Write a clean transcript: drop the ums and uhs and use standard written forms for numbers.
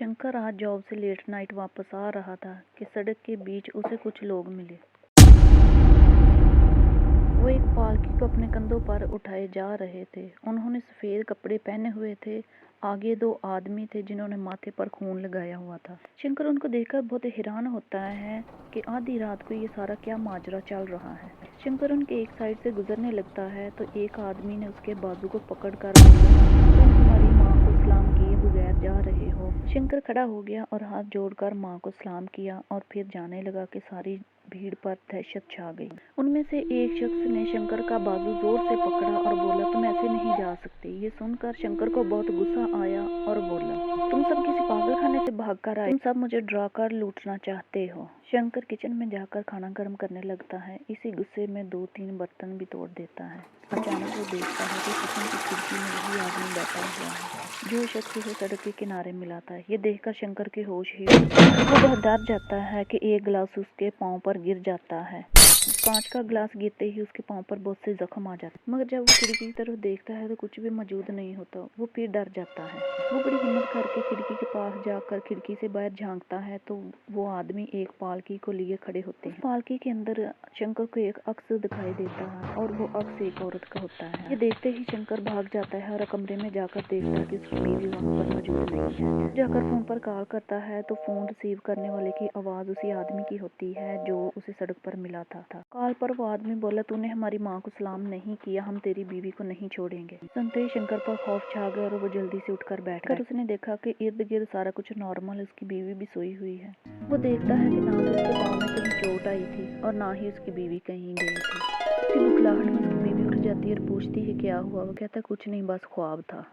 शंकर आज जॉब से late night वापस आ रहा था कि सड़क के बीच उसे कुछ लोग मिले। वो एक पालकी को अपने कंधों पर उठाए जा रहे थे। उन्होंने सफेद कपड़े पहने हुए थे। आगे दो आदमी थे जिन्होंने माथे पर खून लगाया हुआ था। शंकर उनको देखकर बहुत हैरान होता है कि आधी रात को ये सारा क्या माजरा चल रहा है। शंकर उनके एक साइड से गुजरने लगता है तो एक आदमी ने उसके बाजू को पकड़कर बोला, तुम हमारी माँ को सलाम किए बगैर जा रहे हो। शंकर खड़ा हो गया और हाथ जोड़कर माँ को सलाम किया और फिर जाने लगा कि सारी भीड़ पर दहशत छा गई। उनमें से एक शख्स ने शंकर का बाजू जोर से पकड़ा और बोला, तुम ऐसे नहीं जा सकते। ये सुनकर शंकर को बहुत गुस्सा आया और बोला, तुम सब किसी पागलखाने से भागकर आए, तुम सब मुझे डराकर लूटना चाहते हो। शंकर किचन में जाकर खाना गर्म करने लगता है। इसी गुस्से में 2-3 बर्तन भी तोड़ देता है। अचानक वो देखता है कि किचन की खिड़की में वही आदमी बैठा हुआ है जो शख्स उसे सड़क के किनारे मिला था। ये देखकर शंकर के होश ही वो बहुत डर जाता है कि एक गिलास उसके पांव पर गिर जाता है। कांच का गिलास गिरते ही उसके पांव पर बहुत से जख्म आ जाते हैं, मगर जब वो खिड़की की तरफ देखता है तो कुछ भी मौजूद नहीं होता। वो फिर डर जाता है। वो बड़ी हिम्मत करके खिड़की के पास जाकर खिड़की से बाहर झांकता है तो वो आदमी एक पालकी को लिए खड़े होते हैं। पालकी के अंदर शंकर को एक अक्स दिखाई देता है और वो अक्स एक औरत का होता है। ये देखते ही शंकर भाग जाता है और कमरे में जाकर देखता है कि उसकी बीवी वहाँ पर मौजूद नहीं है। जाकर फोन पर कॉल करता है तो फोन रिसीव करने वाले की आवाज उसी आदमी की होती है जो उसे सड़क पर मिला था। कॉल पर वो आदमी बोला, तूने हमारी माँ को सलाम नहीं किया, हम तेरी बीवी को नहीं छोड़ेंगे। सुनते ही शंकर पर खौफ छा गया और वो जल्दी से उठकर बैठ गया। उसने देखा कि इर्द गिर्द सारा कुछ नॉर्मल, उसकी बीवी भी सोई हुई है। वो देखता है कि ना तो उसके पाँव में कहीं चोट आई थी और ना ही उसकी बीवी कहीं गई थी। उसी बुखलाहट में उसकी बीवी उठ जाती है और पूछती है क्या हुआ। वो कहता कुछ नहीं, बस ख्वाब था।